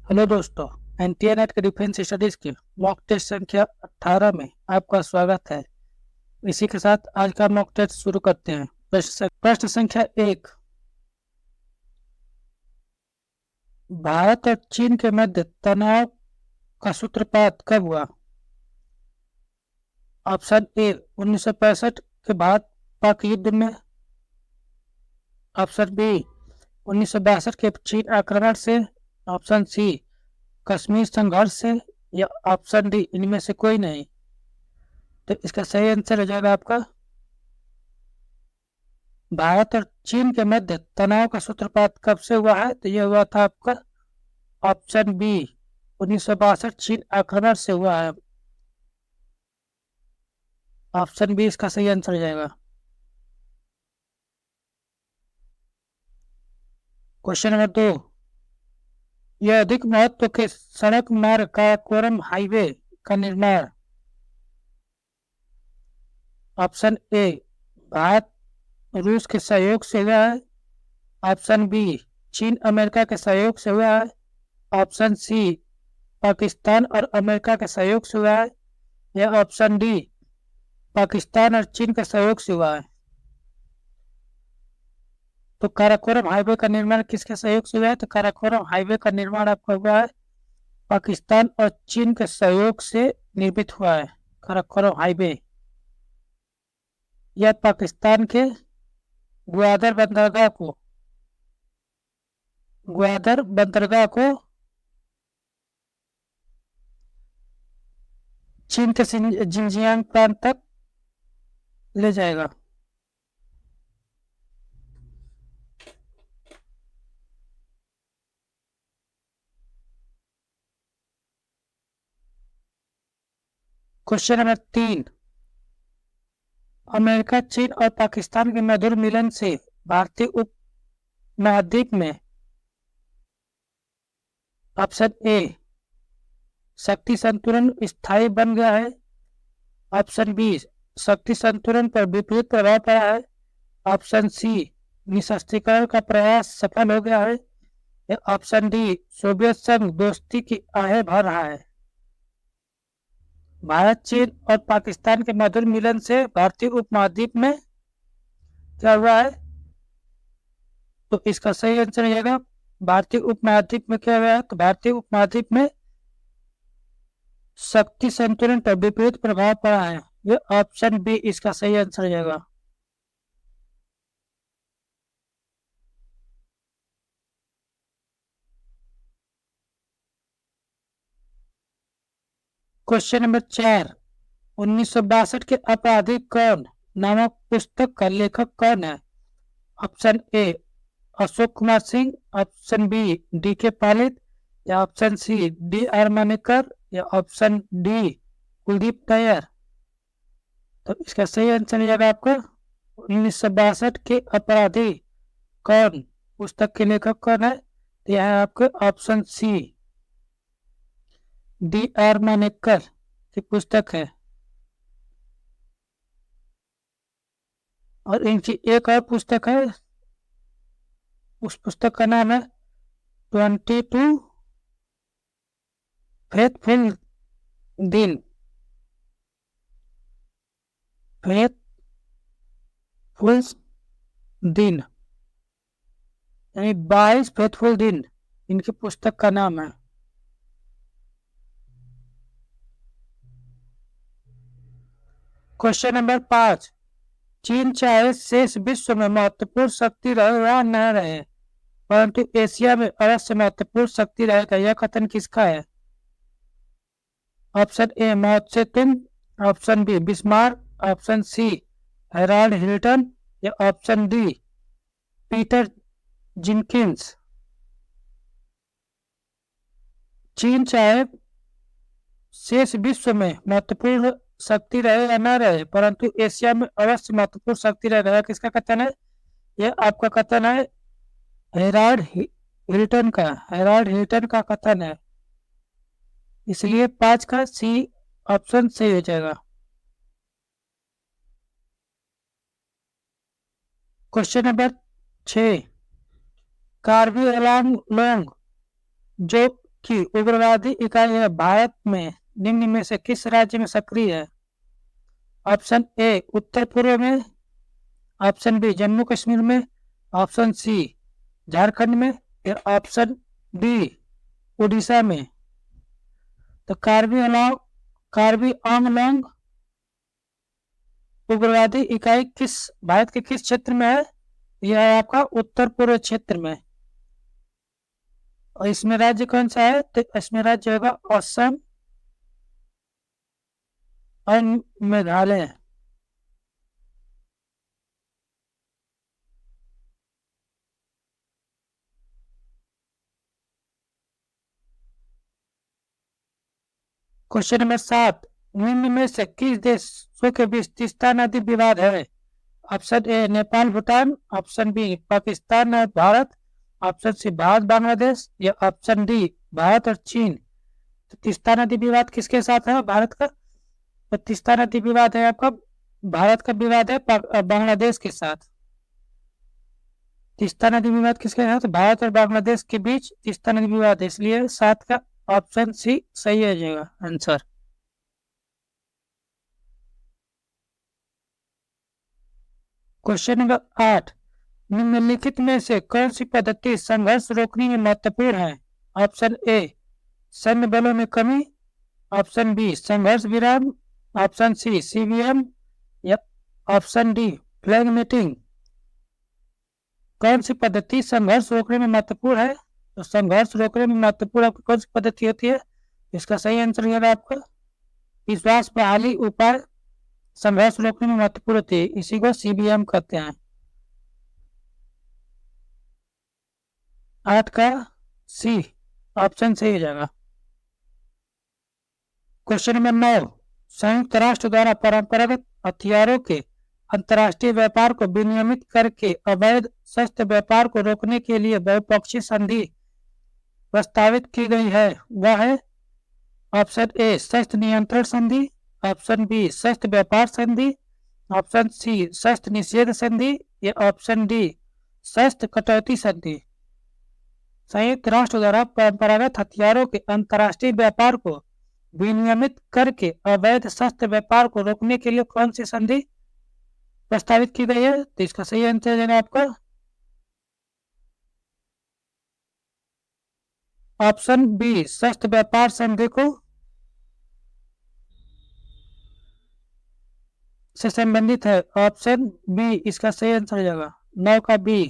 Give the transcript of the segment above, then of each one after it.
Hello दोस्तों। NTA net के defence studies के मॉक टेस्ट संख्या 18 में आपका स्वागत है। इसी के साथ आज का मॉक टेस्ट शुरू करते हैं। प्रश्न संख्या 1। भारत और चीन के मध्य तनाव का सूत्रपात कब हुआ? ऑप्शन ए 1965 के बाद पाक युद्ध में। ऑप्शन बी 1962 के चीन आक्रमण से। ऑप्शन सी कश्मीर संघर्ष से। या ऑप्शन डी इनमें से कोई नहीं। तो इसका सही आंसर हो जाएगा आपका भारत और चीन के मध्य तनाव का सूत्रपात कब से हुआ है। तो यह हुआ था आपका ऑप्शन बी 1962 चीन आक्रमण से हुआ है। ऑप्शन बी इसका सही आंसर हो जाएगा। Question number 2। यह अधिक महत्व के सड़क मार्ग काराकोरम हाईवे का निर्माण ऑप्शन ए भारत रूस के सहयोग से हुआ है। ऑप्शन बी चीन अमेरिका के सहयोग से हुआ है। ऑप्शन सी पाकिस्तान और अमेरिका के सहयोग से हुआ है। या ऑप्शन डी पाकिस्तान और चीन के सहयोग से हुआ है। तो काराकोरम हाईवे का निर्माण किसके सहयोग से हुआ है? तो काराकोरम हाईवे का निर्माण आपका हुआ है पाकिस्तान और चीन के सहयोग से निर्मित हुआ है। काराकोरम हाईवे यह पाकिस्तान के ग्वादर बंदरगाह को चीन के जिंजियांग प्रांत तक ले जाएगा। Question number 3। अमेरिका चीन और पाकिस्तान के मधुर मिलन से भारतीय उप महाद्वीप में ऑप्शन ए शक्ति संतुलन स्थायी बन गया है। ऑप्शन बी शक्ति संतुलन पर विपरीत प्रभाव पड़ा है। ऑप्शन सी निशस्त्रीकरण का प्रयास सफल हो गया है। या ऑप्शन डी सोवियत संघ दोस्ती की आहें भर रहा है। भारत चीन और पाकिस्तान के मधुर मिलन से भारतीय उपमहाद्वीप में क्या हुआ है? तो इसका सही आंसर हो जाएगा भारतीय उपमहाद्वीप में क्या हुआ है? तो भारतीय उपमहाद्वीप में शक्ति संतुलन पर विपरीत प्रभाव पड़ा है। यह ऑप्शन बी इसका सही आंसर हो जाएगा। Question number 4। 1962 के अपराधी कौन नामक पुस्तक का लेखक कौन है? Option A Ashok Kumar Singh. Option B D K Palit. या option C D R Manekar. या ऑप्शन डी कुलदीप नैयर। तो इसका सही आंसर हो जाएगा आपका 1962 के अपराधी कौन पुस्तक के लेखक कौन है? तो यह है आपका option C D R Manekar की पुस्तक है। और इनकी एक और पुस्तक है, उस पुस्तक का नाम है 22 फेथफुल दिन। फेथफुल दिन यानी 22 फेथफुल दिन इनकी पुस्तक का नाम है। Question number 5। चीन चाहे शेष विश्व में महत्वपूर्ण शक्ति रहे या न रहे, परंतु एशिया में अवश्य महत्वपूर्ण शक्ति रहेगा, यह कथन किसका है? Option A Mao Tse-tung. Option B Bismarck. Option C Harold Hilton. या ऑप्शन डी पीटर जिनकिंस। चीन चाहे शेष विश्व में महत्वपूर्ण शक्ति रहे या न रहे, परंतु एशिया में अवश्य महत्वपूर्ण शक्ति रहेगा, किसका कथन है? यह आपका कथन है हेराल्ड हिल्टन का कथन है। इसलिए 5 का सी ऑप्शन सही हो जाएगा। Question number 6। कार्बी एलांग लोंग जो की उग्रवादी इकाई भारत में निम्न में से किस राज्य में सक्रिय है? ऑप्शन ए उत्तर पूर्व में, ऑप्शन बी जम्मू कश्मीर में, ऑप्शन सी झारखंड में, या ऑप्शन डी उड़ीसा में। तो कार्बी आंगलोंग उग्रवादी इकाई किस भारत के किस क्षेत्र में है? यह है आपका उत्तर पूर्व क्षेत्र में। और इसमें राज्य कौन सा है? तो इसमें राज्य होगा असम और मेघालय। क्वेश्चन नंबर 7, निम्न में से किस देशों के बीच तीस्ता नदी विवाद है? Option A Nepal Bhutan, option B Pakistan और भारत, ऑप्शन सी भारत बांग्लादेश, या ऑप्शन डी भारत और चीन। तो तीस्ता नदी विवाद किसके साथ है भारत का? तो तीस्ता नदी विवाद है आपका भारत का विवाद है बांग्लादेश के साथ। तीस्ता नदी विवाद किसके साथ? भारत और बांग्लादेश के बीच तीस्ता नदी विवाद है, इसलिए 7 का ऑप्शन सी सही हो जाएगा आंसर। क्वेश्चन नंबर 8, निम्नलिखित में से कौन सी पद्धति संघर्ष रोकने में महत्वपूर्ण है? ऑप्शन ए सैन्य बलों में कमी, ऑप्शन बी संघर्ष विराम, ऑप्शन सी सीवीएम, या ऑप्शन डी फ्लैग मीटिंग। कौन सी पद्धति संघर्ष रोकने में महत्वपूर्ण है? तो संघर्ष रोकने में महत्वपूर्ण आपकी कौन सी पद्धति होती है? इसका सही आंसर है आपका विश्वास बहाली उपाय संघर्ष रोकने में महत्वपूर्ण होती है, इसी को सीबीएम कहते हैं। 8 का सी ऑप्शन सही हो जाएगा। क्वेश्चन नंबर 9, संयुक्त राष्ट्र द्वारा परंपरागत हथियारों के अंतर्राष्ट्रीय व्यापार को विनियमित करके अवैध शस्त्र व्यापार को रोकने के लिए बहुपक्षीय संधि प्रस्तावित की गई है, वह है ऑप्शन ए शस्त्र नियंत्रण संधि, ऑप्शन बी शस्त्र व्यापार संधि, ऑप्शन सी शस्त्र निषेध संधि, या ऑप्शन डी शस्त्र कटौती संधि। संयुक्त राष्ट्र द्वारा परंपरागत हथियारों के अंतर्राष्ट्रीय व्यापार को विनियमित करके अवैध शस्त्र व्यापार को रोकने के लिए कौन सी संधि प्रस्तावित की गई है? तो इसका सही आंसर है आपका ऑप्शन बी शस्त्र व्यापार संधि को से संबंधित है। ऑप्शन बी इसका सही आंसर हो जाएगा 9 का बी।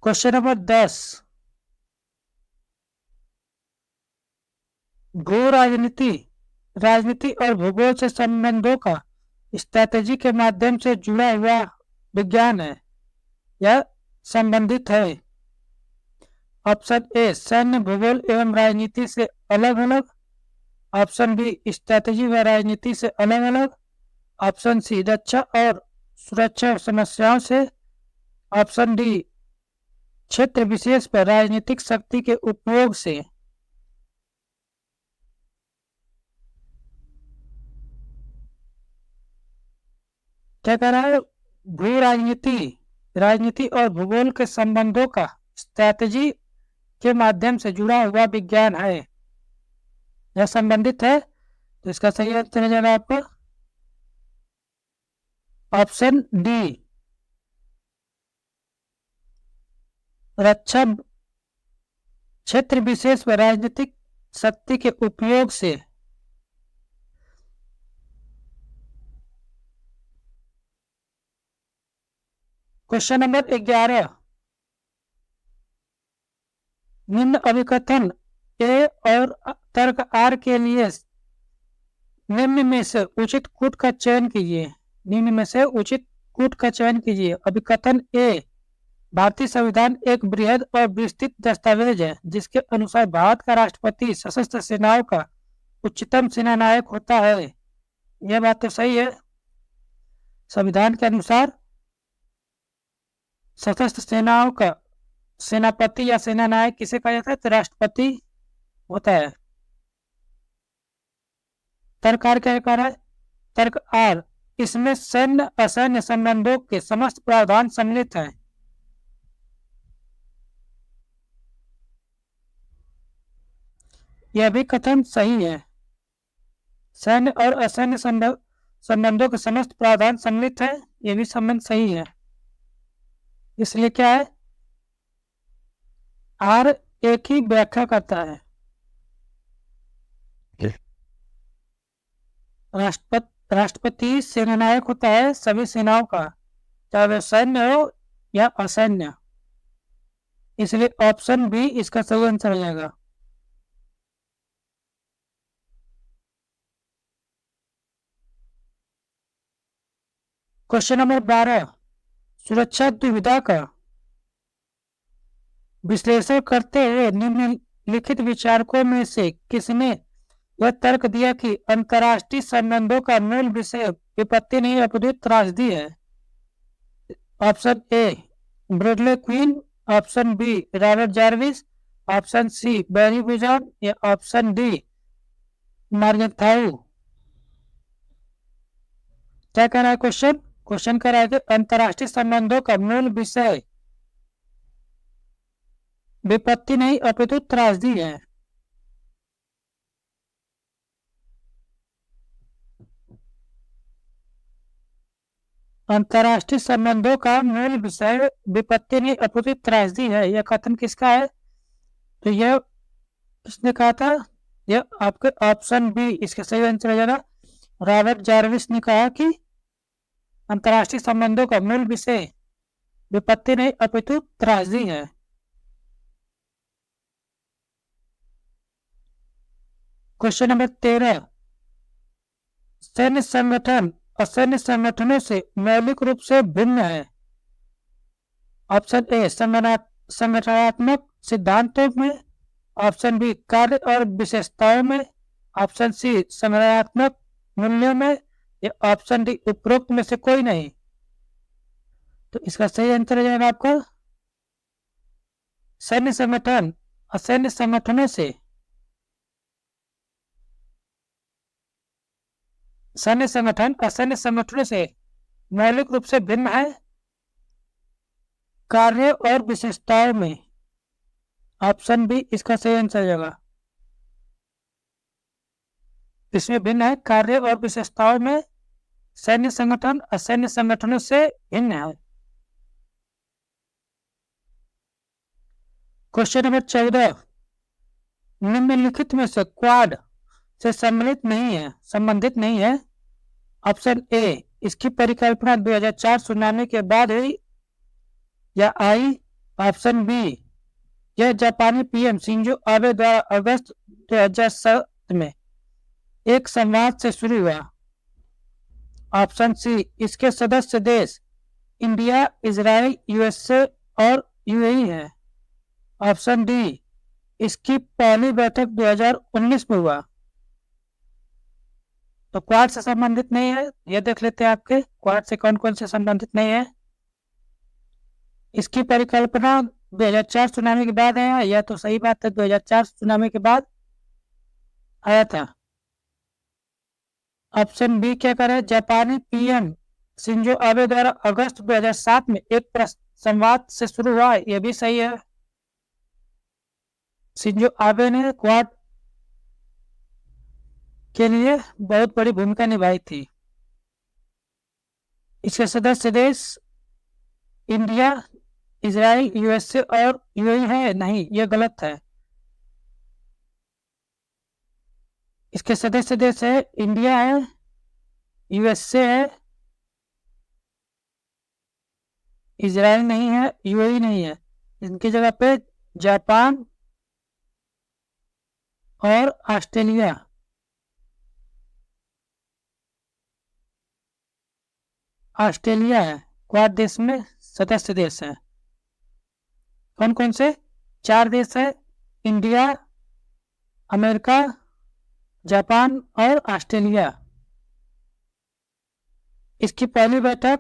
क्वेश्चन नंबर 10, भू राजनीति और भूगोल से संबंधों का स्ट्रैटेजी के माध्यम से जुड़ा हुआ विज्ञान है या संबंधित है। ऑप्शन ए सैन्य भूगोल एवं राजनीति से अलग अलग, ऑप्शन बी स्ट्रैटेजी व राजनीति से अलग अलग, ऑप्शन सी रक्षा और सुरक्षा समस्याओं से, ऑप्शन डी क्षेत्र विशेष पर राजनीतिक शक्ति के उपयोग से। क्या कह रहा है? भू राजनीति और भूगोल के संबंधों का स्ट्रैटेजी के माध्यम से जुड़ा हुआ विज्ञान है या संबंधित है। तो इसका सही आंसर है जाना आपका ऑप्शन डी रक्षा क्षेत्र विशेष व राजनीतिक शक्ति के उपयोग से। क्वेश्चन नंबर 11, निम्न अभिकथन ए और तर्क आर के लिए निम्न में से उचित कूट का चयन कीजिए। निम्न में से उचित कूट का चयन कीजिए। अभिकथन ए, भारतीय संविधान एक बृहद और विस्तृत दस्तावेज है जिसके अनुसार भारत का राष्ट्रपति सशस्त्र सेनाओं का उच्चतम सेना नायक होता है। यह बात तो सही है। संविधान के अनुसार सशस्त्र सेनाओं का सेनापति या सेना नायक किसे कहा जाता है? तो राष्ट्रपति होता है। तर्क आर क्या कह रहा है? तर्क आर, इसमें सैन्य असैन्य संबंधों के समस्त प्रावधान सम्मिलित हैं। यह भी कथन सही है। सैन्य और असैन्य संबंधों के समस्त प्रावधान सम्मिलित है, यह भी संबंध सही है। इसलिए क्या है, आर एक ही व्याख्या करता है। राष्ट्रपति सेनानायक होता है सभी सेनाओं का, चाहे वे सैन्य हो या असैन्य। इसलिए ऑप्शन बी इसका सही आंसर हो जाएगा। क्वेश्चन नंबर 12, सुरक्षा दुविधा का विश्लेषण करते हुए निम्नलिखित विचारकों में से किसने यह तर्क दिया कि अंतर्राष्ट्रीय संबंधों का मूल विषय विपत्ति नहीं अपितु त्रासदी है? Option A Bradley Queen, option B Robert Jervis, option C Barry vision या ऑप्शन डी मार्गेंथाउ। क्या कह रहा है क्वेश्चन कह रहा है कि अंतर्राष्ट्रीय संबंधों का मूल विषय विपत्ति नहीं अपितु त्रासदी है। अंतर्राष्ट्रीय संबंधों का मूल विषय विपत्ति नहीं अपितु त्रासदी है, यह कथन किसका है? तो यह किसने कहा था? यह आपके ऑप्शन बी इसका सही आंसर हो जाएगा। रॉबर्ट जार्विस ने कहा कि अंतर्राष्ट्रीय संबंधों का मूल विषय विपत्ति नहीं अपितु त्रासदी है। क्वेश्चन नंबर 13, सैन्य संगठन असैन्य संगठनों से मौलिक रूप से भिन्न है। ऑप्शन ए संगठनात्मक सिद्धांतों में, ऑप्शन बी कार्य और विशेषताओं में, ऑप्शन सी संगठनात्मक मूल्यों में या ऑप्शन डी उपरोक्त में से कोई नहीं। तो इसका सही आंसर हो जाएगा आपका सैन्य संगठन असैन्य संगठनों से सैन्य संगठन असैन्य संगठनों से मौलिक रूप से भिन्न है कार्य और विशेषताओं में। ऑप्शन बी इसका सही आंसर जाएगा। इसमें भिन्न है कार्य और विशेषताओं में, सैन्य संगठन असैन्य संगठनों से भिन्न है। क्वेश्चन नंबर 14, निम्नलिखित में से क्वाड से संबंधित नहीं है। ऑप्शन ए इसकी परिकल्पना 2004 सुनामी के बाद हुई या आई। ऑप्शन बी यह जापानी पीएम शिंजो आबे द्वारा अगस्त 2007 में एक संवाद से शुरू हुआ। ऑप्शन सी इसके सदस्य देश इंडिया, इजराइल, यूएसए और यूएई है। ऑप्शन डी इसकी पहली बैठक 2019 में हुआ। तो क्वाड से संबंधित नहीं है, यह देख लेते हैं आपके क्वाड से कौन कौन से संबंधित नहीं है। इसकी परिकल्पना 2004 सुनामी के बाद आया, यह तो सही बात है, 2004 सुनामी के बाद आया था। ऑप्शन बी क्या करे, जापानी पीएम शिंजो आबे द्वारा अगस्त 2007 में एक संवाद से शुरू हुआ, यह भी सही है। शिंजो आबे ने क्वाड के लिए बहुत बड़ी भूमिका निभाई थी। इसके सदस्य देश इंडिया, इजराइल, यूएसए और यूएई है, नहीं यह गलत है। इसके सदस्य देश है इंडिया है, यूएसए है, इजराइल नहीं है, यूएई नहीं है। इनकी जगह पे जापान और ऑस्ट्रेलिया है, क्वाड देश में सदस्य देश है। कौन कौन से? 4 देश है, इंडिया, अमेरिका, जापान और ऑस्ट्रेलिया। इसकी पहली बैठक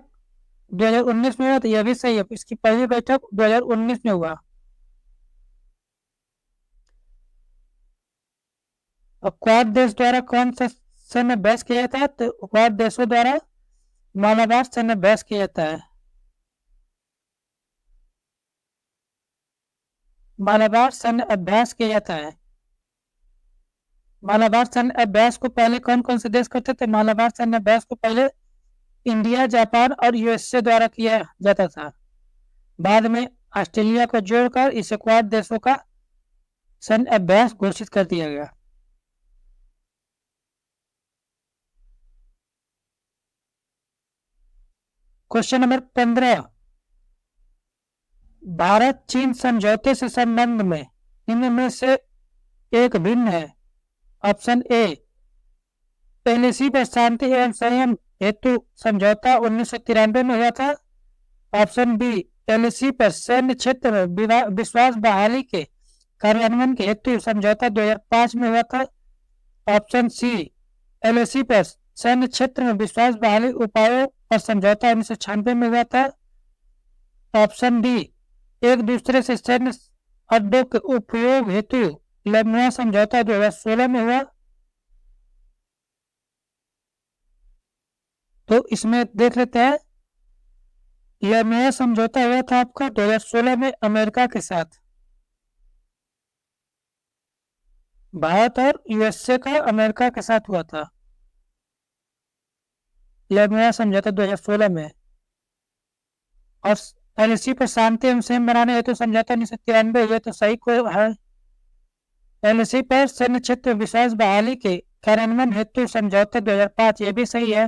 2019 में हुआ, तो यह भी सही है, इसकी पहली बैठक 2019 में हुआ। और क्वाड देश द्वारा कौन से में बहस किया जाता है? तो क्वाड देशों द्वारा मालाबार सैन्य अभ्यास किया जाता है? मालाबार सैन्य अभ्यास किया जाता है। मालाबार सैन्य अभ्यास को पहले कौन कौन से देश करते थे? मालाबार सैन्य अभ्यास को पहले इंडिया, जापान और यूएसए द्वारा किया जाता था। बाद में ऑस्ट्रेलिया को जोड़कर इसे क्वाड देशों का सैन्य अभ्यास घोषित कर दिया गया। क्वेश्चन नंबर 15, भारत चीन समझौते से संबंध में निम्न में से एक भिन्न है। ऑप्शन ए, एलएसी पर शांति एवं संयम हेतु समझौता 1993 में हुआ था। ऑप्शन बी, एलएसी पर सैन्य क्षेत्र में विश्वास बहाली के कार्यान्वयन के हेतु समझौता 2005 में हुआ था। ऑप्शन सी, एलएसी पर सैन्य क्षेत्र में विश्वास बहाली उपायों पर समझौता 1996 में हुआ था। ऑप्शन डी, एक दूसरे से सैन्य अड्डों के उपयोग हेतु लेबनान समझौता 2016 में हुआ। तो इसमें देख लेते हैं, लेबनान समझौता हुआ था आपका 2016 में अमेरिका के साथ। भारत और यूएसए का अमेरिका के साथ हुआ था लेबनान समझौता 2016 में। और एलएसी पर शांति एवं संयम बनाने हेतु समझौता 1993 हुए, तो सही को है। एलएसी पर सैन्य क्षेत्र विश्वास बहाली के कार्यान्वयन हेतु समझौता 2005, ये भी सही है।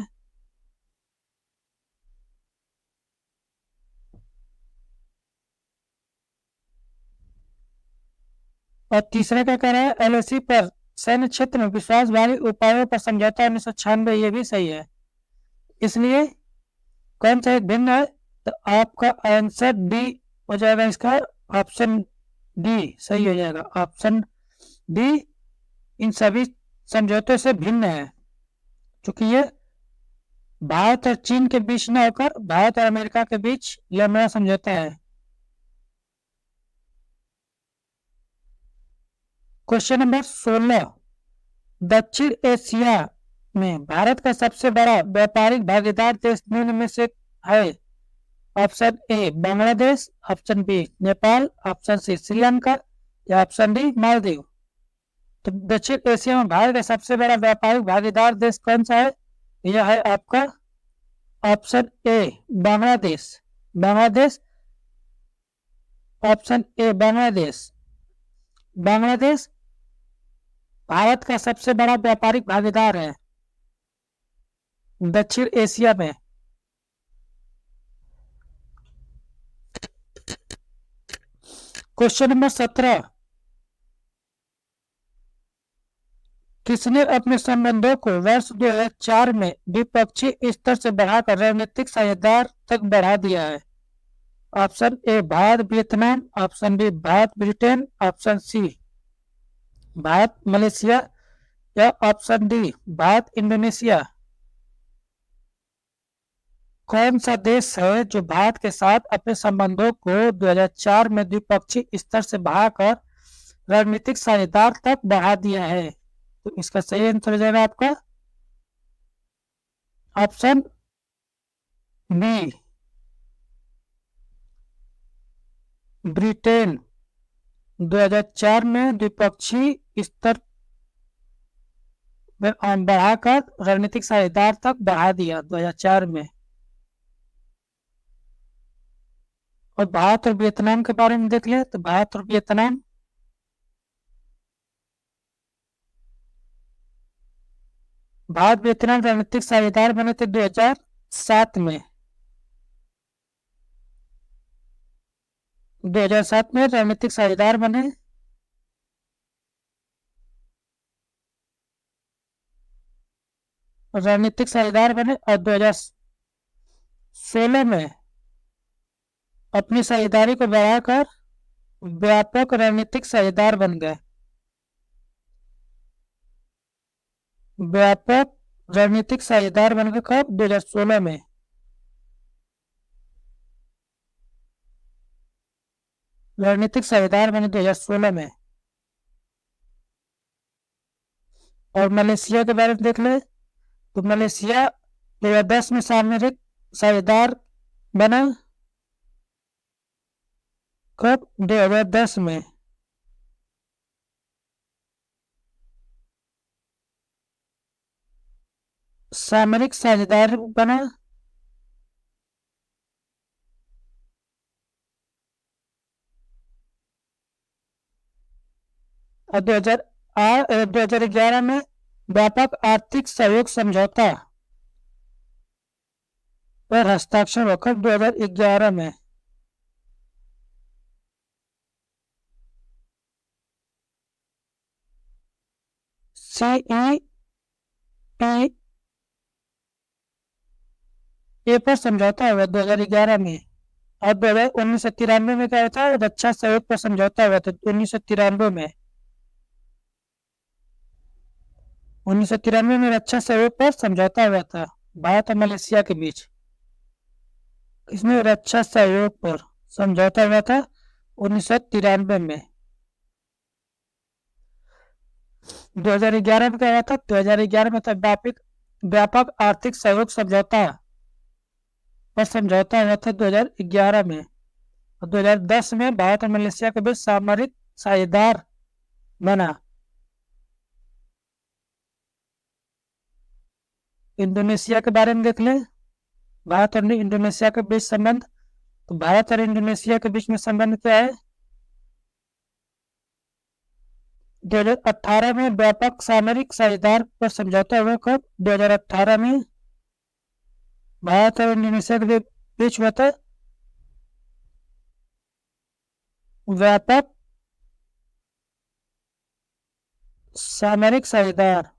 और तीसरा क्या कह रहा है, एलएसी पर सैन्य क्षेत्र में विश्वास बहाली उपायों पर समझौता 1996, ये भी सही है। इसलिए कौन सा एक भिन्न है? तो आपका आंसर डी हो जाएगा, इसका ऑप्शन डी सही हो जाएगा। ऑप्शन डी इन सभी समझौतों से भिन्न है, क्योंकि ये भारत और चीन के बीच न होकर भारत और अमेरिका के बीच लेबनान समझौता है। क्वेश्चन नंबर 16, दक्षिण एशिया में भारत का सबसे बड़ा व्यापारिक भागीदार देश निम्न में से है। Option A, Bangladesh. Option B, Nepal. Option C, Sri Lanka. या ऑप्शन डी, मालदीव। तो दक्षिण एशिया में भारत का सबसे बड़ा व्यापारिक भागीदार देश कौन सा है? यह है आपका option A, Bangladesh. Bangladesh. Option A, Bangladesh. Bangladesh Bharat का सबसे बड़ा व्यापारिक भागीदार है दक्षिण एशिया में। क्वेश्चन नंबर 17, किसने अपने संबंधों को वर्ष 2004 में द्विपक्षीय स्तर से बढ़ाकर रणनीतिक साझेदार तक बढ़ा दिया है? Option A, Bharat Vietnam. Option B, Bharat Britain. Option C, Bharat Malaysia. या ऑप्शन डी, भारत इंडोनेशिया। कौन सा देश है जो भारत के साथ अपने संबंधों को 2004 में द्विपक्षीय स्तर से बढ़ाकर रणनीतिक साझेदार तक बढ़ा दिया है? तो इसका सही आंसर हो जाएगा आपका ऑप्शन बी, ब्रिटेन। 2004 में द्विपक्षीय स्तर में बढ़ाकर रणनीतिक साझेदार तक बढ़ा दिया 2004 में। और भारत और वियतनाम के बारे में देख लिया, तो भारत और वियतनाम रणनीतिक साझेदार बने थे 2007 में। 2007 में रणनीतिक साझेदार बने। और 2016 में अपनी साझेदारी को बढ़ाकर व्यापक रणनीतिक साझेदार बन गए। व्यापक रणनीतिक साझेदार बन गए कब? 2016 में। रणनीतिक साझेदार बने 2016 में। और मलेशिया के बारे में देख ले, तो मलेशिया 2010 में सामरिक साझेदार बना। कब? 2010 में। सामरिक साझेदार बना। और 2011 में व्यापक आर्थिक सहयोग समझौता पर हस्ताक्षर होकर 2011 में। CETA पर समझौता हुआ 2011 में। और 1993 में क्या था? रक्षा सहयोग पर समझौता हुआ था 1993 में। 1993 में रक्षा सहयोग पर समझौता हुआ था भारत और मलेशिया के बीच। इसमें रक्षा सहयोग पर समझौता हुआ था 1993 में। 2011 में क्या हुआ था? 2011 में था व्यापक आर्थिक सहयोग समझौता पर समझौता हुआ था 2011 में। और 2010 में भारत और मलेशिया के बीच सामरिक साझेदार बना। इंडोनेशिया के बारे में देख लें। भारत और इंडोनेशिया के बीच संबंध। तो भारत और इंडोनेशिया के बीच में संबंध क्या है? 2018 में व्यापक सामरिक साझेदार पर समझौता हुआ। कब? 2018 में भारत और इंडोनेशिया के बीच हुआ था व्यापक सामरिक साझेदार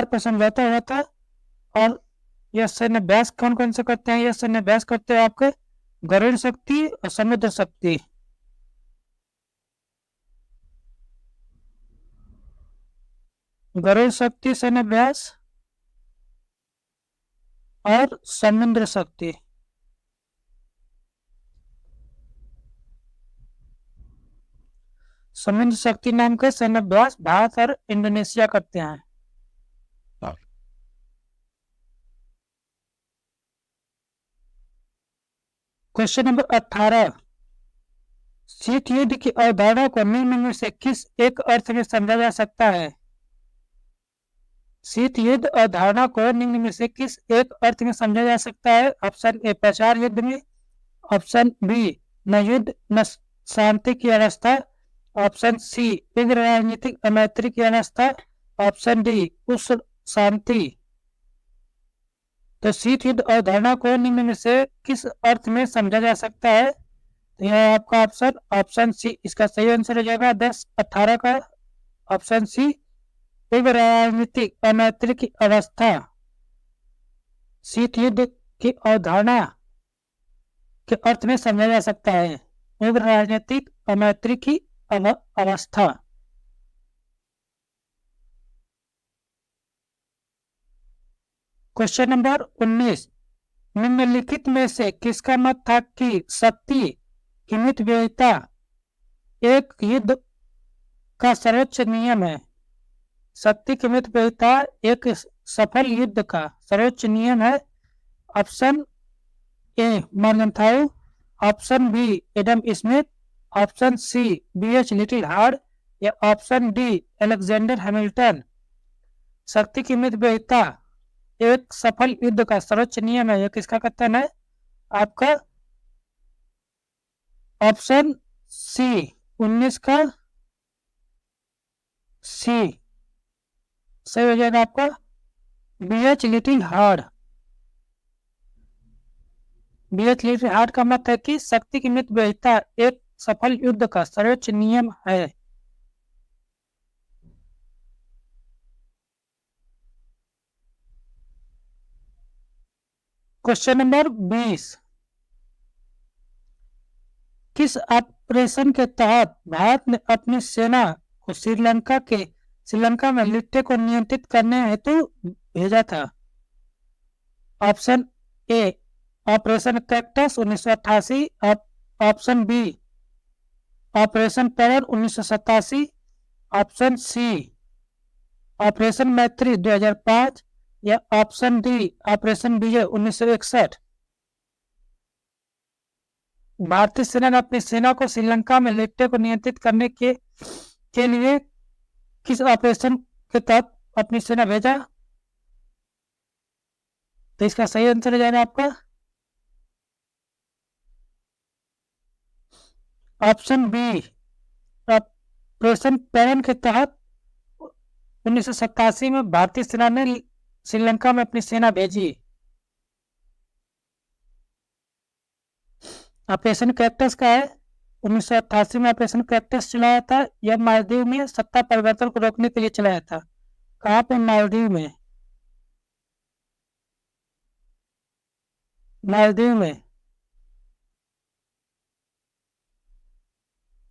पर समझौता हुआ था। और यह सैन्य अभ्यास कौन कौन से करते हैं? यह सैन्य अभ्यास करते हैं आपके गरुड़ शक्ति और समुद्र शक्ति। गरुड़ शक्ति सैन्य अभ्यास और समुद्र शक्ति। समुद्र शक्ति नाम के सैन्य अभ्यास भारत और इंडोनेशिया करते हैं। Question number 18। शीत युद्ध की अवधारणा को निम्न में से किस एक अर्थ में समझा जा सकता है? शीत युद्ध अवधारणा को निम्न में से किस एक अर्थ में समझा जा सकता है? ऑप्शन ए प्रचार युद्ध में, ऑप्शन बी न युद्ध न शांति की अवस्था, ऑप्शन सी तीव्र राजनीतिक अमैत्री की अवस्था, ऑप्शन डी उष्ण शांति। तो शीत युद्ध अवधारणा को निम्न में से किस अर्थ में समझा जा सकता है? तो यह है आपका ऑप्शन सी इसका सही आंसर हो जाएगा 10-18 का। ऑप्शन सी तीव्र राजनीतिक अमैत्री की अवस्था शीत युद्ध की अवधारणा के अर्थ में समझा जा सकता है। तीव्र राजनीतिक अमैत्री की अवस्था। Question number 19। निम्नलिखित में से किसका मत था कि शक्ति की मितव्ययिता एक युद्ध का सर्वोच्च नियम है? शक्ति की मितव्ययिता एक सफल युद्ध का सर्वोच्च नियम है। Option A Morgenthau, option B Adam Smith, option C BH Liddell Hart या ऑप्शन डी अलेक्जेंडर हैमिल्टन। शक्ति की मितव्ययिता एक सफल युद्ध का सर्वोच्च नियम है, यह किसका कथन है? आपका ऑप्शन सी 19 का सी सही हो जाएगा आपका BH Liddell hard. BH Liddell hard का मत है कि शक्ति की मितव्ययिता एक सफल युद्ध का सर्वोच्च नियम है। Question number 20। किस ऑपरेशन के तहत भारत ने अपनी सेना को श्रीलंका में लिट्टे को नियंत्रित करने हेतु भेजा था? Option A operation cactus 1988, option B operation पैरल 1987, ऑप्शन सी ऑपरेशन मैत्री 2005 या ऑप्शन डी ऑपरेशन विजय 1961। भारतीय सेना ने अपनी सेना को श्रीलंका में लेप्टे को नियंत्रित करने के लिए किस ऑपरेशन के तहत अपनी सेना भेजा? तो इसका सही आंसर हो जाएगा आपका ऑप्शन बी ऑपरेशन पैरन के तहत 1987 में भारतीय सेना ने श्रीलंका में अपनी सेना भेजी। ऑपरेशन कैक्टस का है 1988 में ऑपरेशन कैक्टस चलाया था। यह मालदीव में सत्ता परिवर्तन को रोकने के लिए चलाया था। कहाँ पे? मालदीव में। मालदीव में।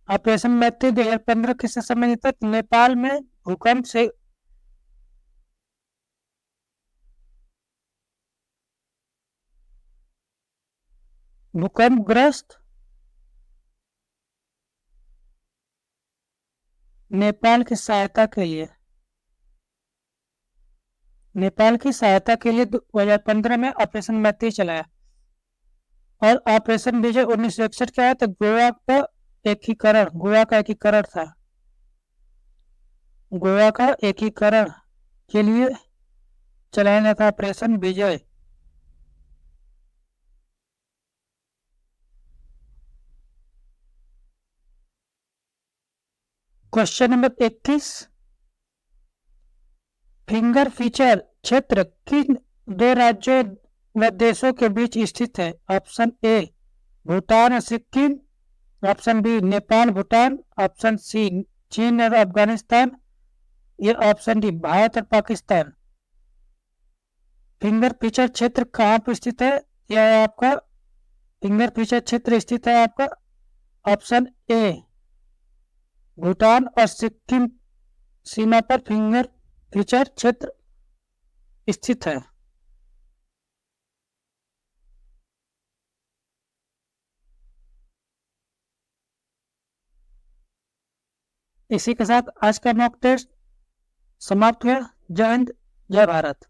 ऑपरेशन मैत्री 2015 किस समय तक? नेपाल में भूकंप से भूकंपग्रस्त नेपाल की सहायता के लिए 2015 में ऑपरेशन मैत्री चलाया। और ऑपरेशन विजय 1961 क्या है? तो गोवा का एकीकरण था। गोवा का एकीकरण के लिए चलाया गया था ऑपरेशन विजय। क्वेश्चन नंबर 21, फिंगर फीचर क्षेत्र किन दो राज्यों व देशों के बीच स्थित है? ऑप्शन ए भूटान और Sikkim, option B Nepal Bhutan, option C चीन और अफगानिस्तान, या ऑप्शन डी भारत और पाकिस्तान। फिंगर फीचर क्षेत्र कहाँ पर स्थित है? यह आपका फिंगर फीचर क्षेत्र स्थित है आपका ऑप्शन ए भूटान और सिक्किम सीमा पर फिंगर फीचर क्षेत्र स्थित है। इसी के साथ आज का मॉक टेस्ट समाप्त हुआ। जय हिंद, जय भारत।